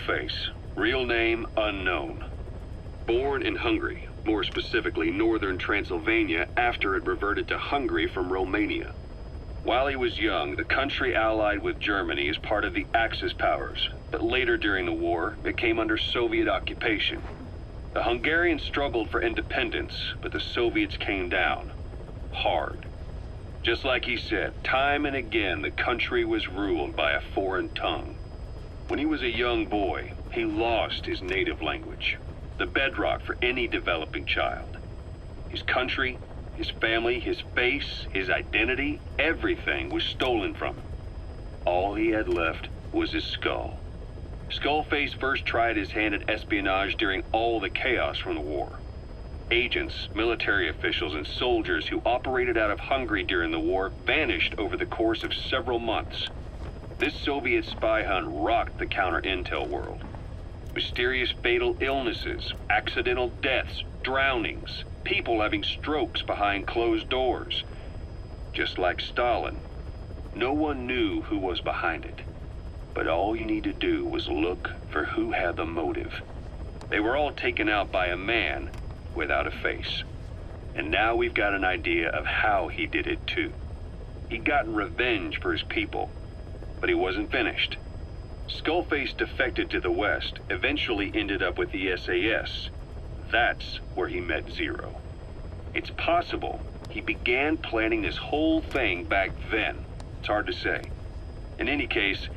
Skullface, real name unknown. Born in Hungary, more specifically northern Transylvania after it reverted to Hungary from Romania. While he was young, the country allied with Germany as part of the Axis powers, but later during the war, it came under Soviet occupation. The Hungarians struggled for independence, but the Soviets came down. Hard. Just like he said, time and again the country was ruled by a foreign tongue. When he was a young boy, he lost his native language, the bedrock for any developing child. His country, his family, his face, his identity, everything was stolen from him. All he had left was his skull. Skullface first tried his hand at espionage during all the chaos from the war. Agents, military officials, and soldiers who operated out of Hungary during the war vanished over the course of several months. This Soviet spy hunt rocked the counter-intel world. Mysterious fatal illnesses, accidental deaths, drownings, people having strokes behind closed doors. Just like Stalin, no one knew who was behind it. But all you need to do was look for who had the motive. They were all taken out by a man without a face. And now we've got an idea of how he did it too. He'd gotten revenge for his people, but he wasn't finished. Skullface defected to the West, eventually ended up with the SAS. That's where he met Zero. It's possible he began planning this whole thing back then. It's hard to say. In any case,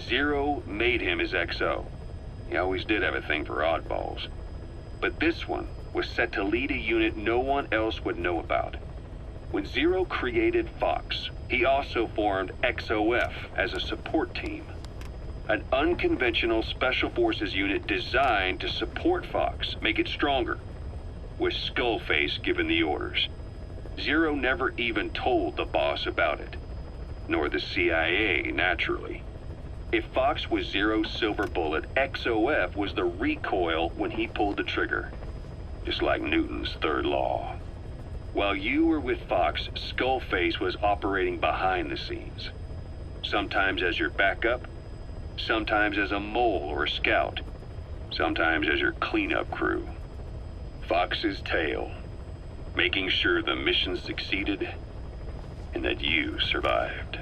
Zero made him his XO. He always did have a thing for oddballs. But this one was set to lead a unit no one else would know about. When Zero created Fox, he also formed XOF as a support team. An unconventional special forces unit designed to support Fox, make it stronger, with Skullface giving the orders. Zero never even told the boss about it, nor the CIA, naturally. If Fox was Zero's silver bullet, XOF was the recoil when he pulled the trigger, just like Newton's third law. While you were with Fox, Skullface was operating behind the scenes, sometimes as your backup, sometimes as a mole or a scout, sometimes as your cleanup crew. Fox's tale, making sure the mission succeeded and that you survived.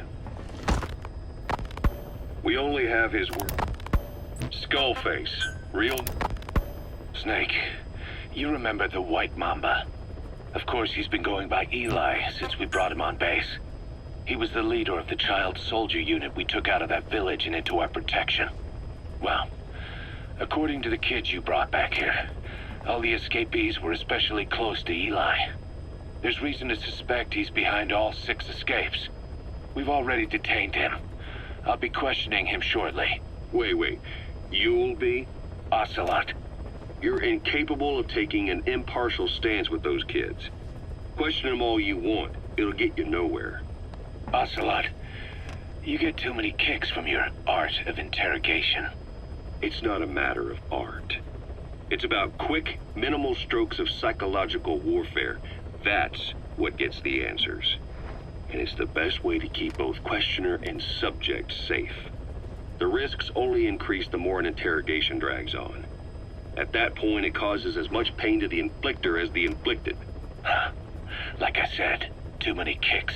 We only have his word. Skullface, real... Snake, you remember the White Mamba? Of course, he's been going by Eli since we brought him on base. He was the leader of the child soldier unit we took out of that village and into our protection. Well, according to the kids you brought back here, all the escapees were especially close to Eli. There's reason to suspect he's behind all 6 escapes. We've already detained him. I'll be questioning him shortly. Wait. You'll be? Ocelot. You're incapable of taking an impartial stance with those kids. Question them all you want. It'll get you nowhere. Ocelot, you get too many kicks from your art of interrogation. It's not a matter of art. It's about quick, minimal strokes of psychological warfare. That's what gets the answers. And it's the best way to keep both questioner and subject safe. The risks only increase the more an interrogation drags on. At that point, it causes as much pain to the inflictor as the inflicted. Like I said, too many kicks.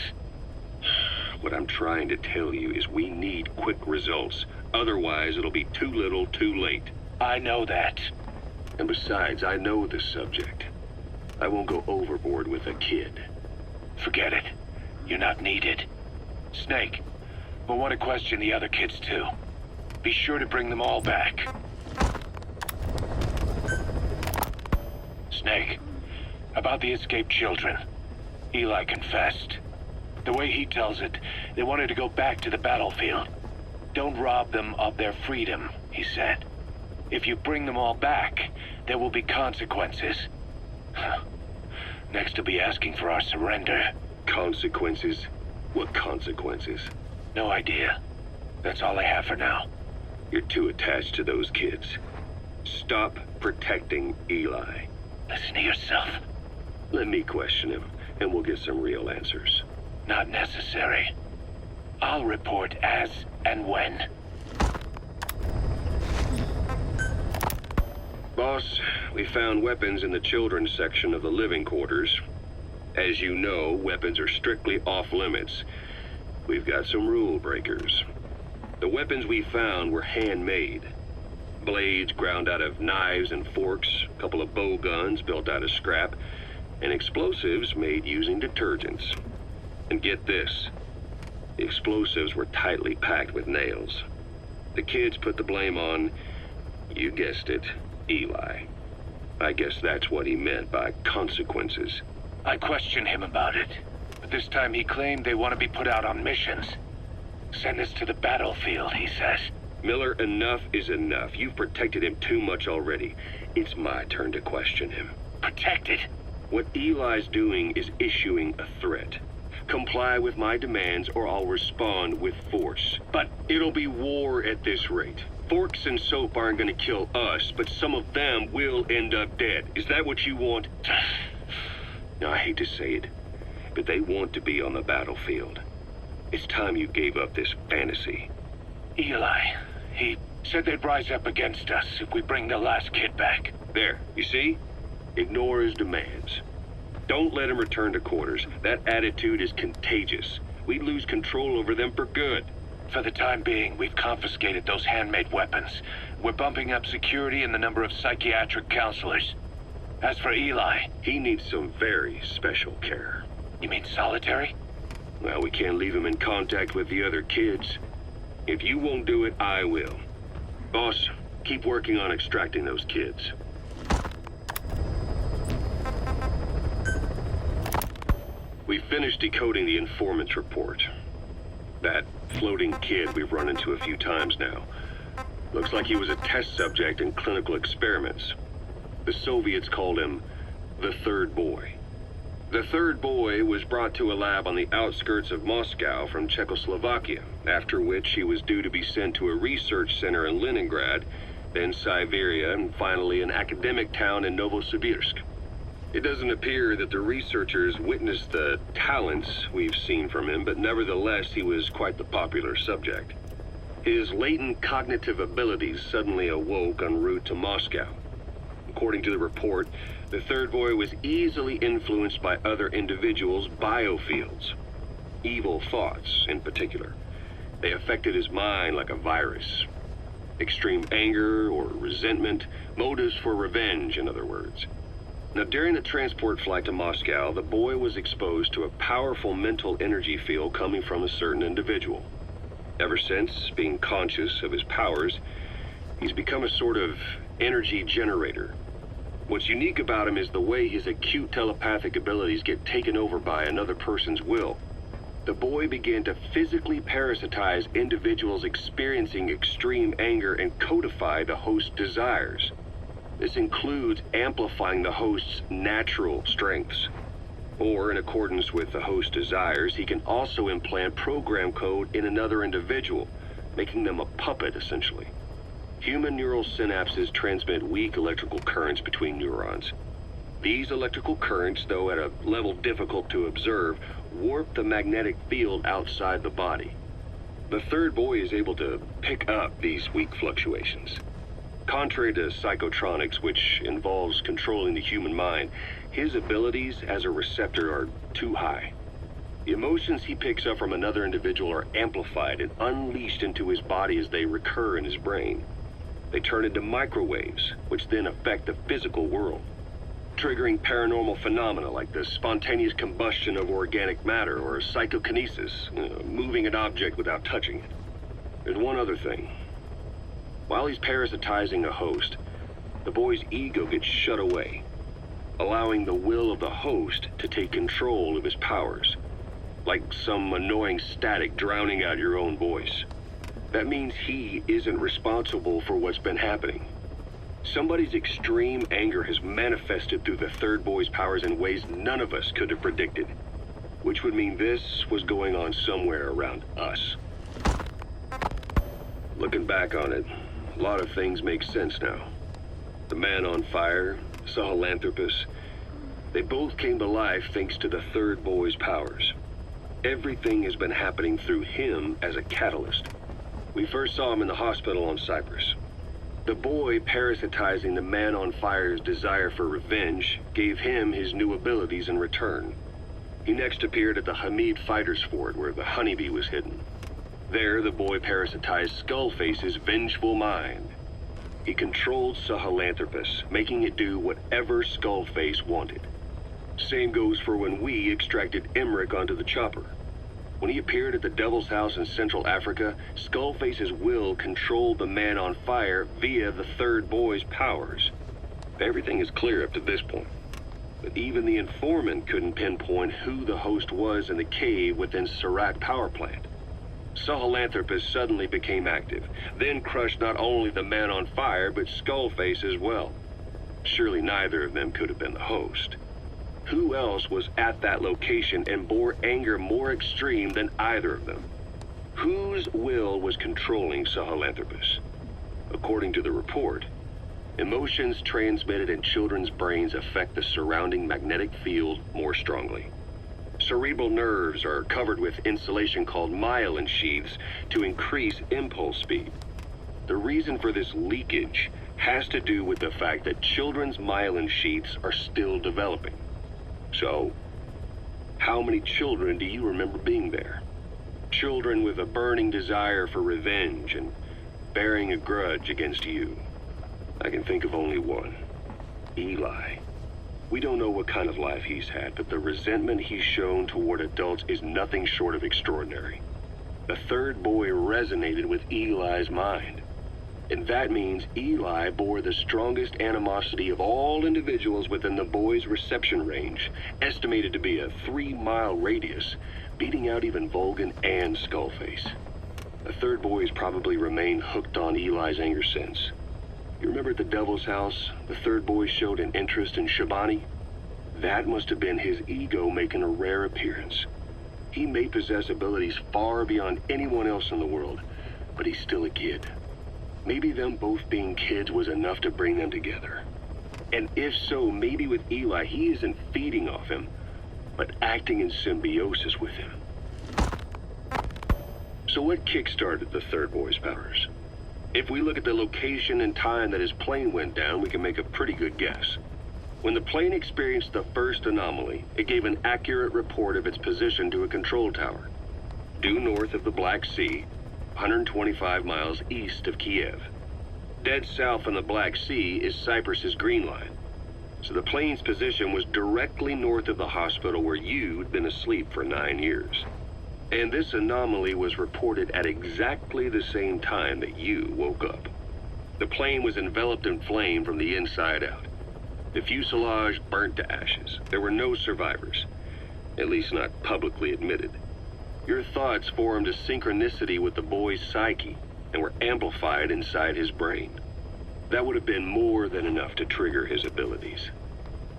What I'm trying to tell you is we need quick results. Otherwise, it'll be too little, too late. I know that. And besides, I know the subject. I won't go overboard with a kid. Forget it. You're not needed. Snake, we'll want to question the other kids too. Be sure to bring them all back. Snake, about the escaped children. Eli confessed. The way he tells it, they wanted to go back to the battlefield. Don't rob them of their freedom, he said. If you bring them all back, there will be consequences. Next to be asking for our surrender. Consequences? What consequences? No idea. That's all I have for now. You're too attached to those kids. Stop protecting Eli. Listen to yourself. Let me question him, and we'll get some real answers. Not necessary. I'll report as and when. Boss, we found weapons in the children's section of the living quarters. As you know, weapons are strictly off limits. We've got some rule breakers. The weapons we found were handmade. Blades ground out of knives and forks, a couple of bow guns built out of scrap, and explosives made using detergents. And get this, the explosives were tightly packed with nails. The kids put the blame on, you guessed it, Eli. I guess that's what he meant by consequences. I questioned him about it, but this time he claimed they want to be put out on missions. Send us to the battlefield, he says. Miller, enough is enough. You've protected him too much already. It's my turn to question him. Protected? What Eli's doing is issuing a threat. Comply with my demands or I'll respond with force. But it'll be war at this rate. Forks and soap aren't gonna kill us, but some of them will end up dead. Is that what you want? Now, I hate to say it, but they want to be on the battlefield. It's time you gave up this fantasy. Eli, he said they'd rise up against us if we bring the last kid back. There, you see? Ignore his demands. Don't let him return to quarters. That attitude is contagious. We'd lose control over them for good. For the time being, we've confiscated those handmade weapons. We're bumping up security and the number of psychiatric counselors. As for Eli... He needs some very special care. You mean solitary? Well, we can't leave him in contact with the other kids. If you won't do it, I will. Boss, keep working on extracting those kids. We finished decoding the informant's report. That floating kid we've run into a few times now. Looks like he was a test subject in clinical experiments. The Soviets called him the Third Boy. The Third Boy was brought to a lab on the outskirts of Moscow from Czechoslovakia, after which he was due to be sent to a research center in Leningrad, then Siberia, and finally an academic town in Novosibirsk. It doesn't appear that the researchers witnessed the talents we've seen from him, but nevertheless he was quite the popular subject. His latent cognitive abilities suddenly awoke en route to Moscow. According to the report, the Third Boy was easily influenced by other individuals' biofields. Evil thoughts, in particular. They affected his mind like a virus. Extreme anger or resentment, motives for revenge, in other words. Now, during the transport flight to Moscow, the boy was exposed to a powerful mental energy field coming from a certain individual. Ever since, being conscious of his powers, he's become a sort of energy generator. What's unique about him is the way his acute telepathic abilities get taken over by another person's will. The boy began to physically parasitize individuals experiencing extreme anger and codify the host's desires. This includes amplifying the host's natural strengths. Or, in accordance with the host's desires, he can also implant program code in another individual, making them a puppet, essentially. Human neural synapses transmit weak electrical currents between neurons. These electrical currents, though at a level difficult to observe, warp the magnetic field outside the body. The Third Boy is able to pick up these weak fluctuations. Contrary to psychotronics, which involves controlling the human mind, his abilities as a receptor are too high. The emotions he picks up from another individual are amplified and unleashed into his body as they recur in his brain. They turn into microwaves, which then affect the physical world, triggering paranormal phenomena like the spontaneous combustion of organic matter or psychokinesis, moving an object without touching it. There's one other thing. While he's parasitizing a host, the boy's ego gets shut away, allowing the will of the host to take control of his powers, like some annoying static drowning out your own voice. That means he isn't responsible for what's been happening. Somebody's extreme anger has manifested through the Third Boy's powers in ways none of us could have predicted, which would mean this was going on somewhere around us. Looking back on it, a lot of things make sense now. The man on fire, Sahelanthropus, they both came to life thanks to the Third Boy's powers. Everything has been happening through him as a catalyst. We first saw him in the hospital on Cyprus. The boy parasitizing the Man on Fire's desire for revenge gave him his new abilities in return. He next appeared at the Hamid Fighters Fort where the honeybee was hidden. There, the boy parasitized Skullface's vengeful mind. He controlled Sahelanthropus, making it do whatever Skullface wanted. Same goes for when we extracted Emmerich onto the chopper. When he appeared at the Devil's House in Central Africa, Skullface's will controlled the Man on Fire via the third boy's powers. Everything is clear up to this point. But even the informant couldn't pinpoint who the host was in the cave within Serac power plant. Sahelanthropus suddenly became active, then crushed not only the Man on Fire, but Skullface as well. Surely neither of them could have been the host. Who else was at that location and bore anger more extreme than either of them? Whose will was controlling Sahelanthropus? According to the report, emotions transmitted in children's brains affect the surrounding magnetic field more strongly. Cerebral nerves are covered with insulation called myelin sheaths to increase impulse speed. The reason for this leakage has to do with the fact that children's myelin sheaths are still developing. So, how many children do you remember being there? Children with a burning desire for revenge and bearing a grudge against you. I can think of only one. Eli. We don't know what kind of life he's had, but the resentment he's shown toward adults is nothing short of extraordinary. The third boy resonated with Eli's mind. And that means Eli bore the strongest animosity of all individuals within the boy's reception range, estimated to be a 3-mile radius, beating out even Volgin and Skullface. The third boy has probably remained hooked on Eli's anger since. You remember at the Devil's House, the third boy showed an interest in Shabani? That must have been his ego making a rare appearance. He may possess abilities far beyond anyone else in the world, but he's still a kid. Maybe them both being kids was enough to bring them together. And if so, maybe with Eli, he isn't feeding off him, but acting in symbiosis with him. So what kick-started the third boy's powers? If we look at the location and time that his plane went down, we can make a pretty good guess. When the plane experienced the first anomaly, it gave an accurate report of its position to a control tower, due north of the Black Sea, 125 miles east of Kiev. Dead south on the Black Sea is Cyprus's Green Line. So the plane's position was directly north of the hospital where you'd been asleep for 9 years. And this anomaly was reported at exactly the same time that you woke up. The plane was enveloped in flame from the inside out. The fuselage burnt to ashes. There were no survivors, at least not publicly admitted. Your thoughts formed a synchronicity with the boy's psyche and were amplified inside his brain. That would have been more than enough to trigger his abilities.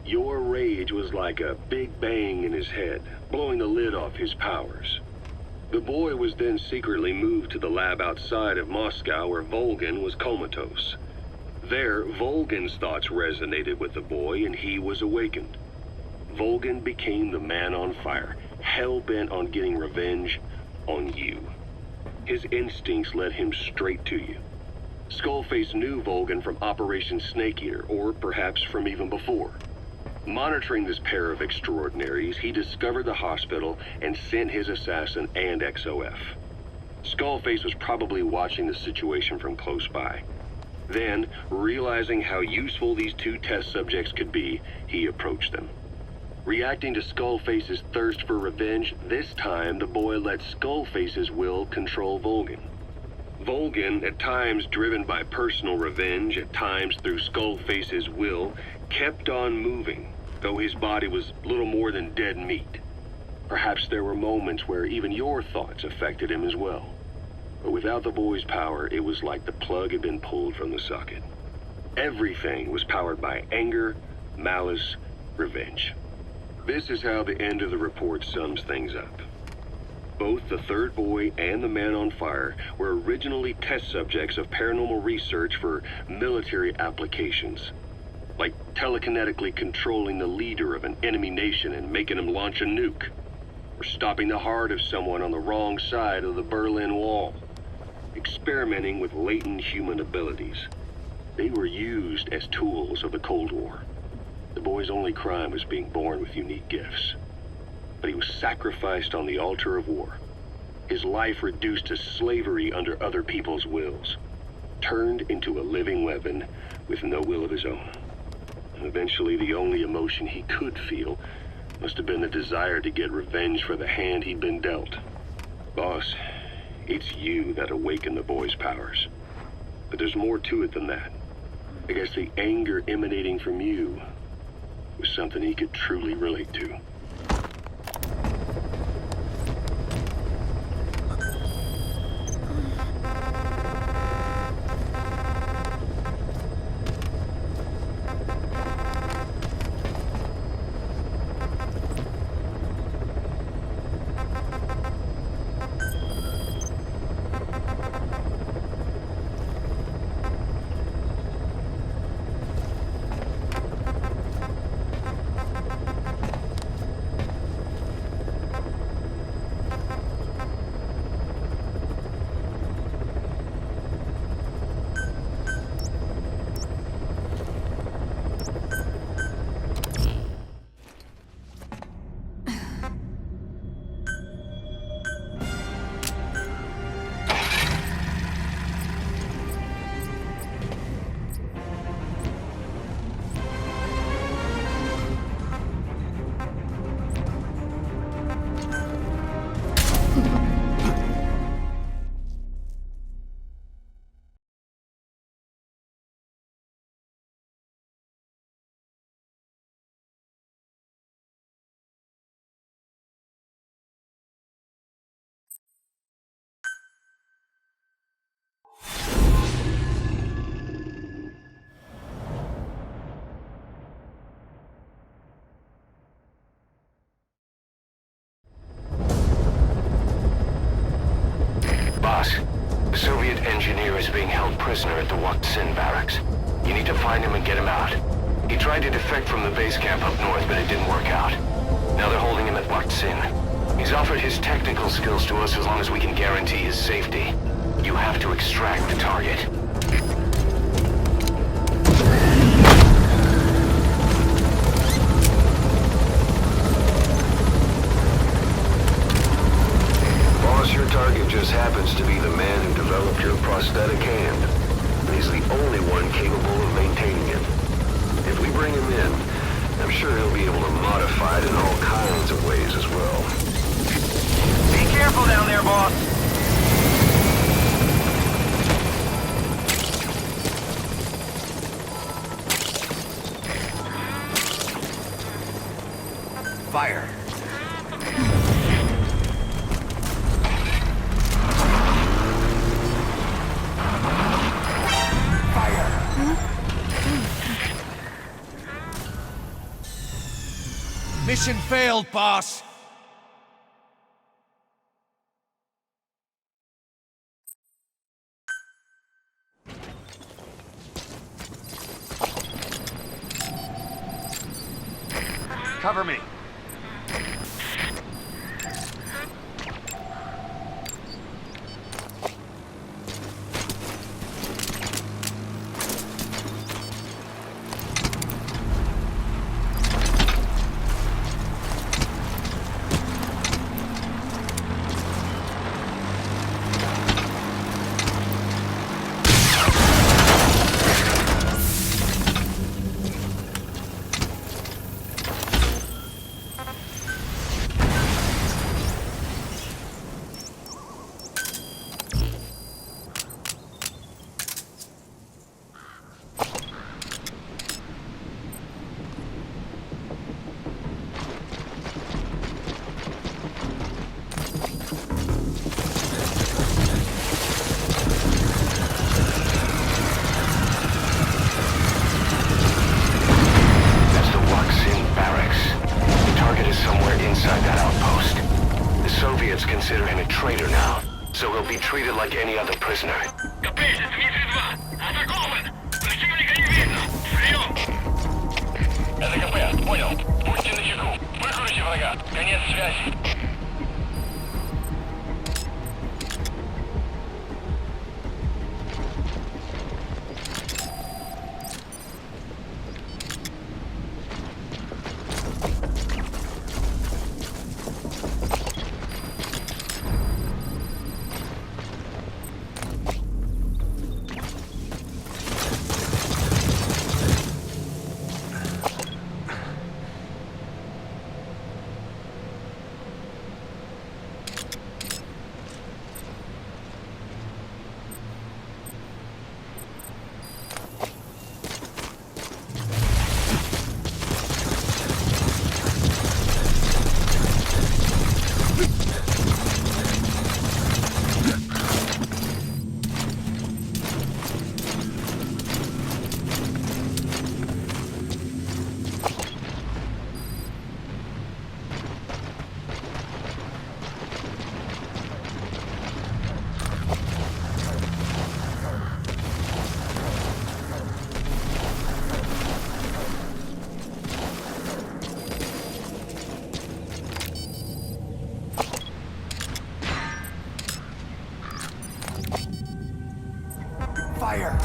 Your rage was like a big bang in his head, blowing the lid off his powers. The boy was then secretly moved to the lab outside of Moscow where Volgin was comatose. There, Volgin's thoughts resonated with the boy and he was awakened. Volgin became the Man on Fire, hell-bent on getting revenge on you. His instincts led him straight to you. Skullface knew Volgin from Operation Snake Eater, or perhaps from even before. Monitoring this pair of extraordinaries, he discovered the hospital and sent his assassin and XOF. Skullface was probably watching the situation from close by. Then, realizing how useful these two test subjects could be, he approached them. Reacting to Skullface's thirst for revenge, this time the boy let Skullface's will control Volgin. Volgin, at times driven by personal revenge, at times through Skullface's will, kept on moving, though his body was little more than dead meat. Perhaps there were moments where even your thoughts affected him as well. But without the boy's power, it was like the plug had been pulled from the socket. Everything was powered by anger, malice, revenge. This is how the end of the report sums things up. Both the third boy and the Man on Fire were originally test subjects of paranormal research for military applications, like telekinetically controlling the leader of an enemy nation and making him launch a nuke, or stopping the heart of someone on the wrong side of the Berlin Wall, experimenting with latent human abilities. They were used as tools of the Cold War. The boy's only crime was being born with unique gifts. But he was sacrificed on the altar of war. His life reduced to slavery under other people's wills. Turned into a living weapon with no will of his own. And eventually, the only emotion he could feel must have been the desire to get revenge for the hand he'd been dealt. Boss, it's you that awakened the boy's powers. But there's more to it than that. I guess the anger emanating from you was something he could truly relate to. Boss, the Soviet engineer is being held prisoner at the Wak Sin barracks. You need to find him and get him out. He tried to defect from the base camp up north, but it didn't work out. Now they're holding him at Wak Sin. He's offered his technical skills to us as long as we can guarantee his safety. You have to extract the target. Your target just happens to be the man who developed your prosthetic hand. And he's the only one capable of maintaining it. If we bring him in, I'm sure he'll be able to modify it in all kinds of ways as well. Be careful down there, boss! Fire! Mission failed, boss! Cover me! Consider him a traitor now, so he'll be treated like any other prisoner. Капец, Дмитрий-2! Атакован! Противника не видно! Прием! Это КП, понял. Будьте начеку. Выкрути врага. Конец связи. fire.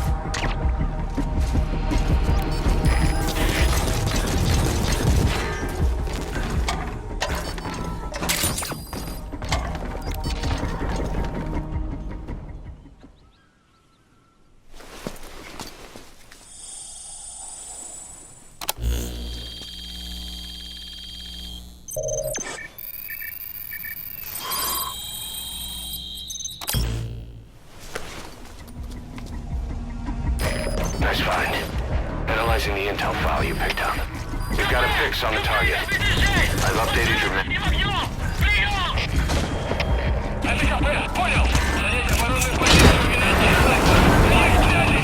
Nice find. Analyzing the intel file you picked up. We've got a fix on the target. I've updated your map. Огнем! Прием! Это КП, понял. Занять оборонную позицию Венедиктовой. Линия связи.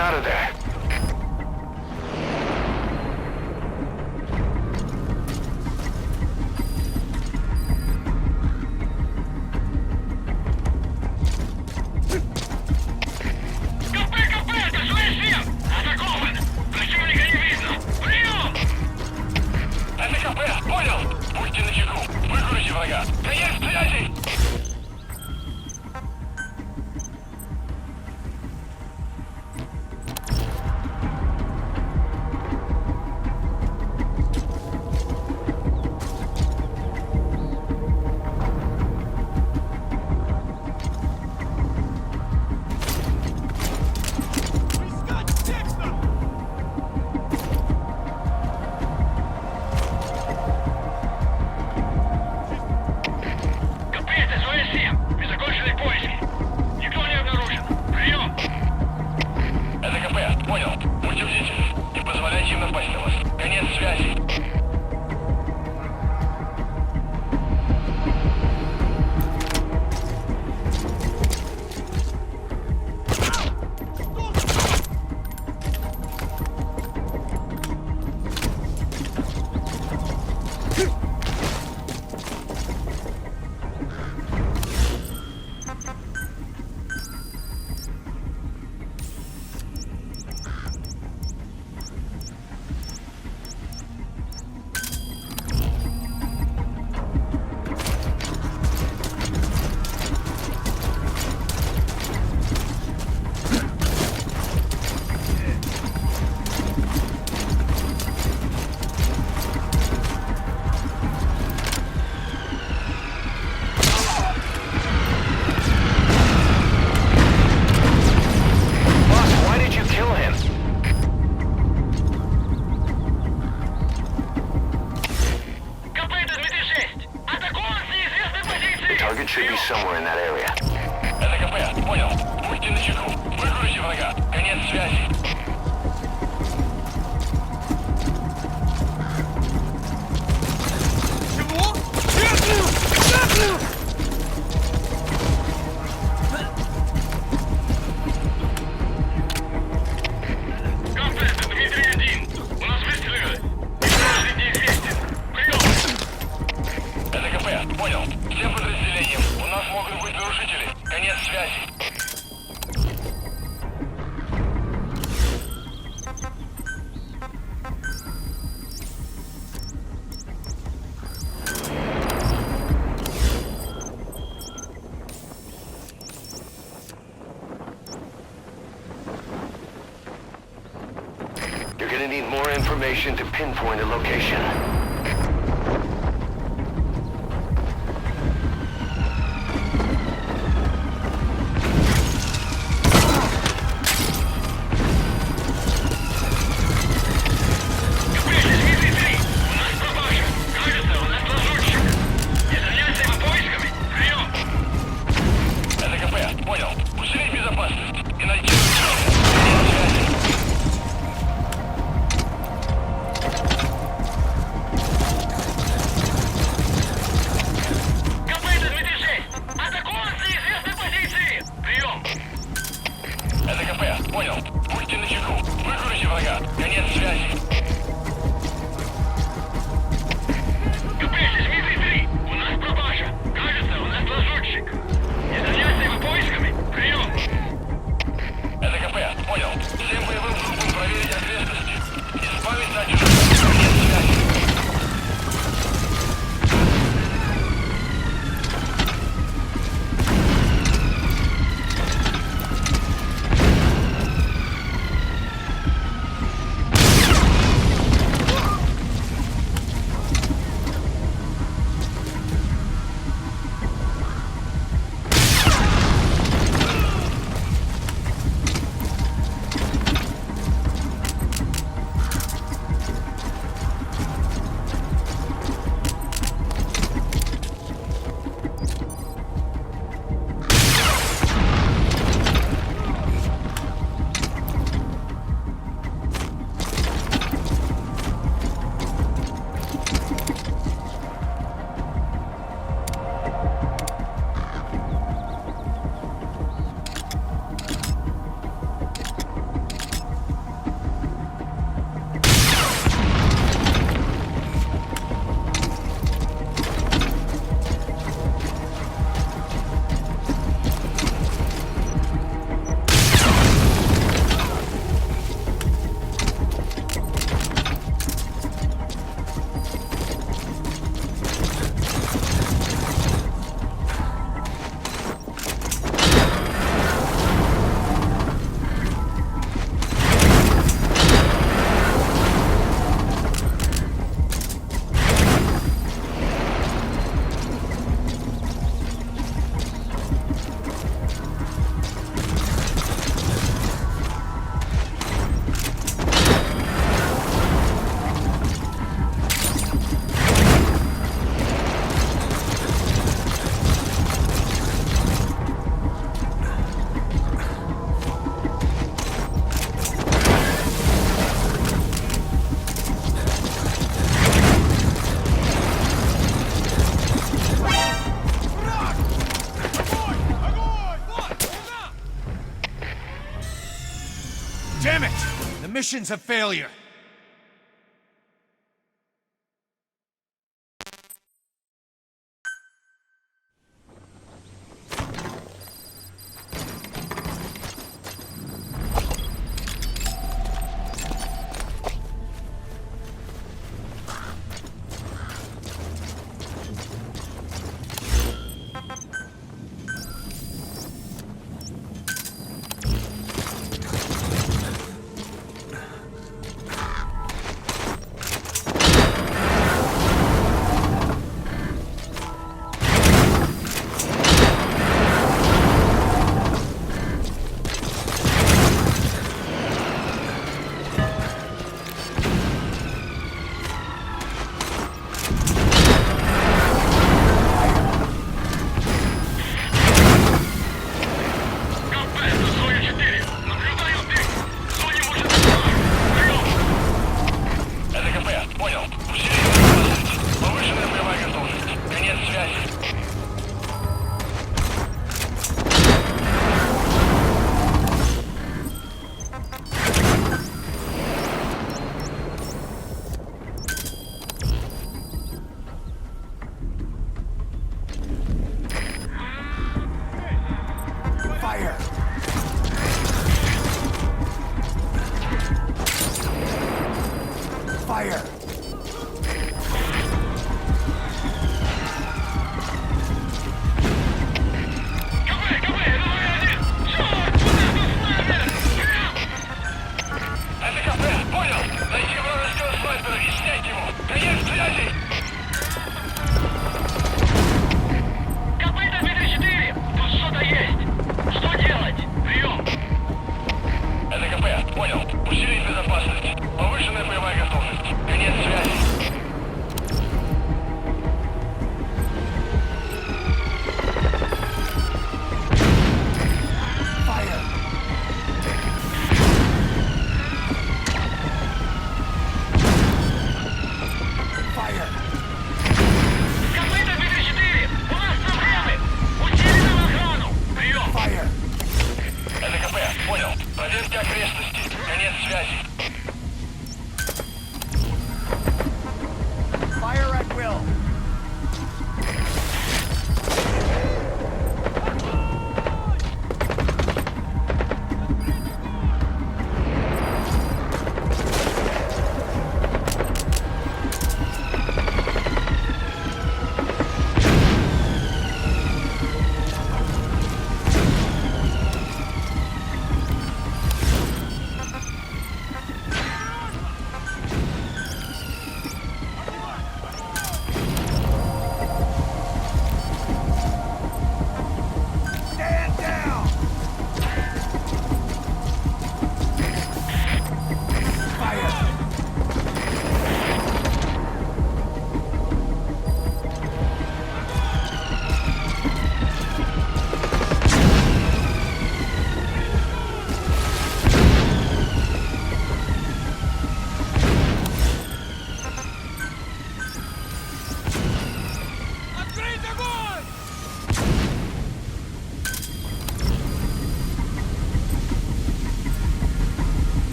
out of there. КП! Это СВ-7! Атакован! Противника не видно! Прием! Это КП! Понял! Будьте начеку! Выкурите врага! Конец связи! КП! Это СВ-7! Вы закончили поиски! Никто не обнаружен! Прием! Это КП! Понял! Будьте бдительны! Не позволяйте им напасть на вас! Конец связи! Boss, why did you kill him? КП! Это Дмитрий-6! Атакован с неизвестной позиции! Target should be somewhere in that area. Это КП! Понял! Будьте начеку! Выкурите врага! Конец связи! КП! Это Дмитрий-1! У нас выстрелы! Источник неизвестен! Прием! Это КП! Понял! Всем подразделениям! У нас могут быть нарушители! Конец связи! You're gonna need more information to pinpoint a location. КП! Здесь Дмитрий-3! У нас пропажа! Кажется, у нас лазутчик! Не заняться его поисками! Прием! Это КП! Понял! Усилить безопасность! И найти лучшего! Конец связи! mission's a failure. Fire! Понял. Усилить безопасность. Повышенная боевая готовность. Конец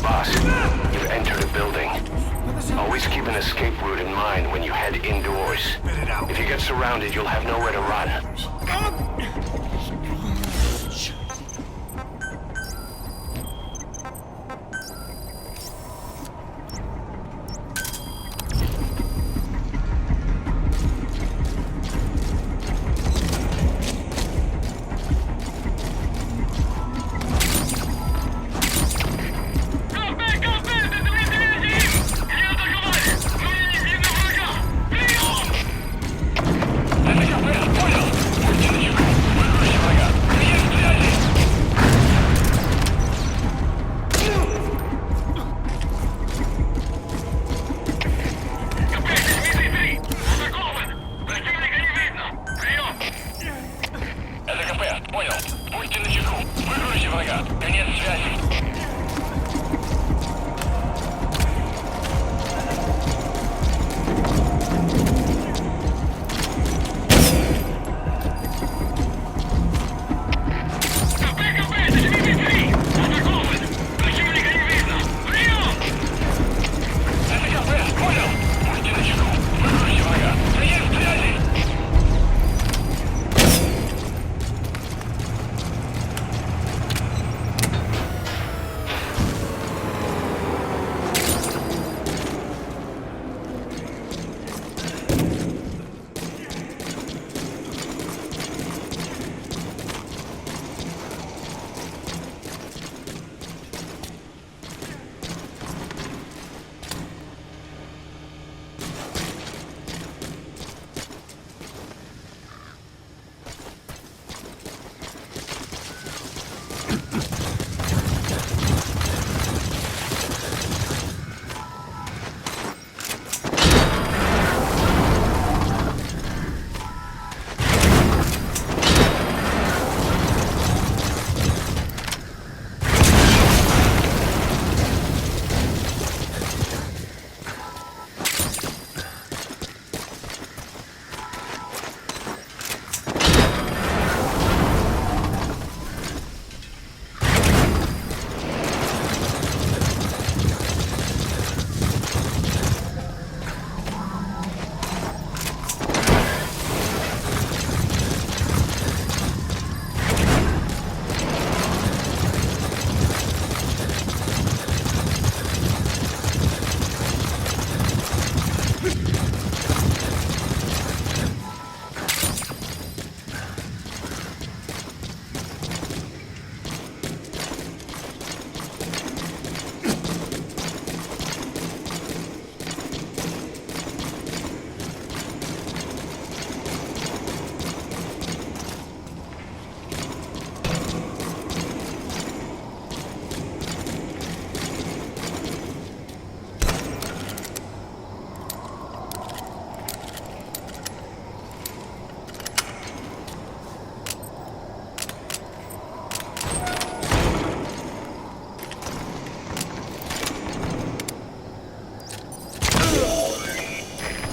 Boss, you've entered a building. Always keep an escape route in mind when you head indoors. If you get surrounded, you'll have nowhere to run. Это две дивизии! Они атаковали! Но мне не видно врага! Прием! Это КП, понял! Будьте начеку! Выкройте врага! Есть связи! КП, дивизии 3! Атакован! Противника не видно! Прием! Это КП, понял! Будьте начеку! Выкройте врага! Конец связи!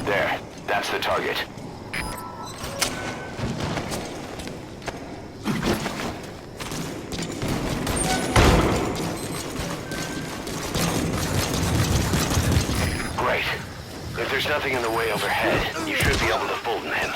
There, that's the target. Great. If there's nothing in the way overhead, you should be able to fold him in.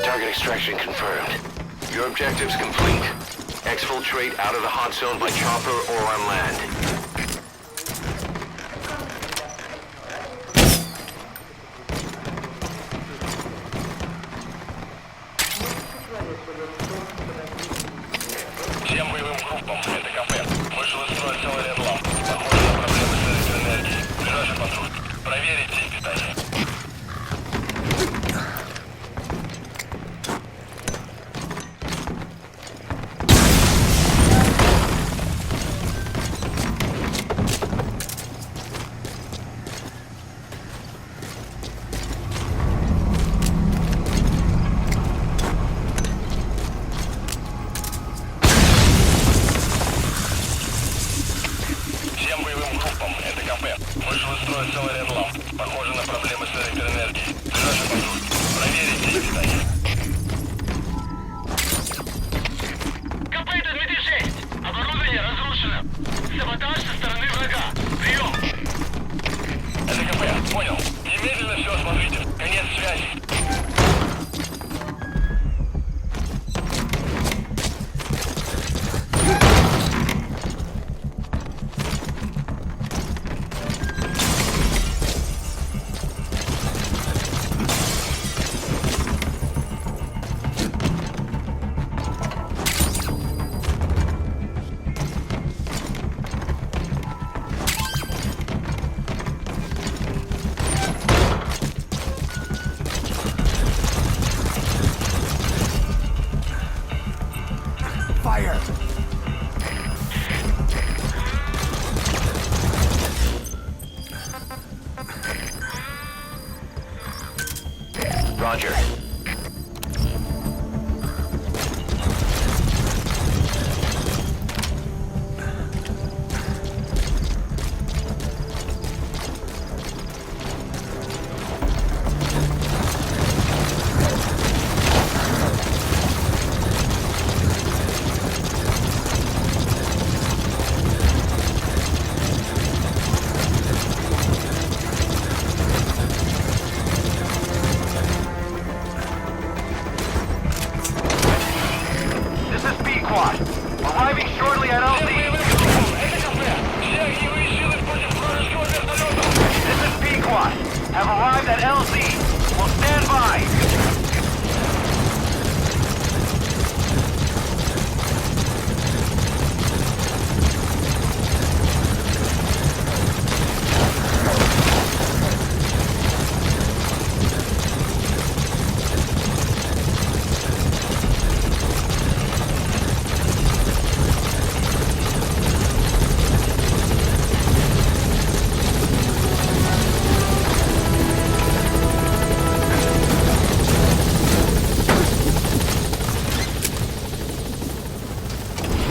Target extraction confirmed. Your objective's complete. Exfiltrate out of the hot zone by chopper or on land. Всем боевым группам, это кафе. Вышел из строя целый ряд ламп. Похоже на проблемы с электроэнергией. Ближайший патруль. Проверить сеть питания. Второй целый Редлов. Похоже на проблемы с электроэнергией. Ближайший патруль. Проверите их, кстати. Копейт Дмитрий 6. Оборудование разрушено. Саботаж со стороны врага. Прием. Это КП. Понял. Немедленно все осмотрите. Конец связи. Fire! Roger. This is B-Quad. Arriving shortly at LZ. This is B-Quad. Have arrived at LZ. Will stand by.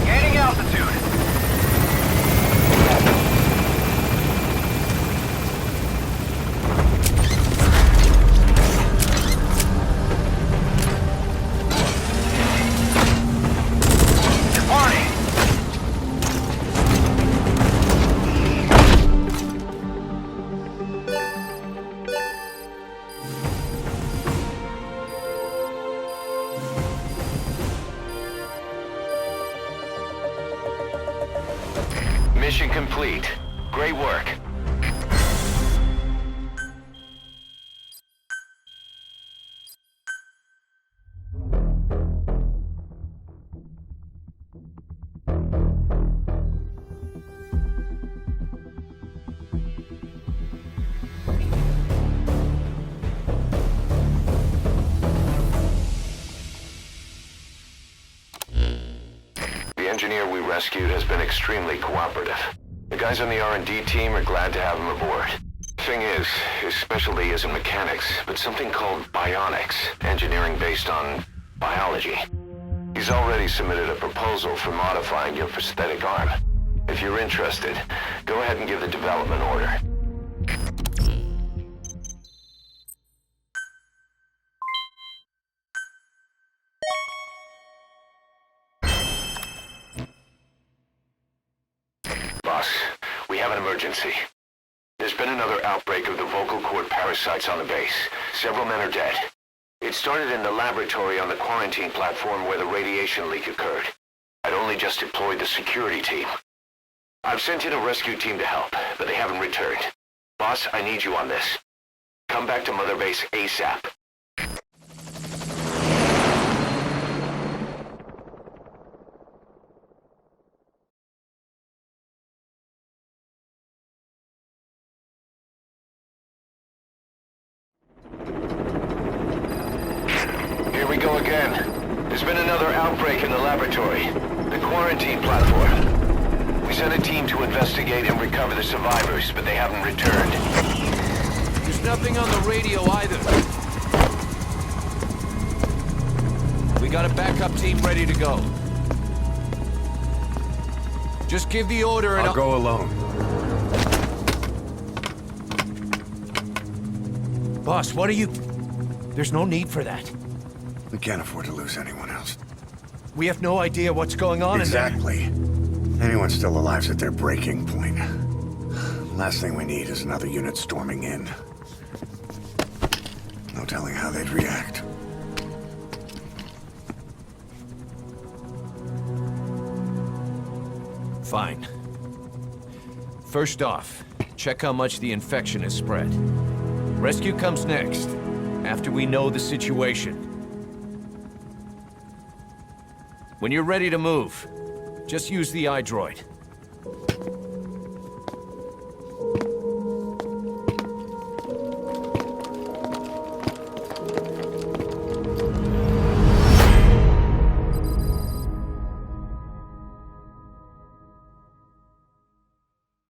Gaining altitude. Departing. Mission complete. Great work. The engineer we rescued has been extremely cooperative. The guys on the R&D team are glad to have him aboard. Thing is, his specialty isn't mechanics, but something called bionics, engineering based on biology. He's already submitted a proposal for modifying your prosthetic arm. If you're interested, go ahead and give the development order. Boss, we have an emergency. There's been another outbreak of the vocal cord parasites on the base. Several men are dead. It started in the laboratory on the quarantine platform where the radiation leak occurred. I'd only just deployed the security team. I've sent in a rescue team to help, but they haven't returned. Boss, I need you on this. Come back to Mother Base ASAP. Here we go again. There's been another outbreak in the laboratory. The quarantine platform. We sent a team to investigate and recover the survivors, but they haven't returned. There's nothing on the radio either. We got a backup team ready to go. Just give the order and I'll go alone. Boss, what are you... There's no need for that. We can't afford to lose anyone else. We have no idea what's going on in there. Exactly. Anyone still alive's at their breaking point. Last thing we need is another unit storming in. No telling how they'd react. Fine. First off, check how much the infection has spread. Rescue comes next, after we know the situation. When you're ready to move, just use the iDroid.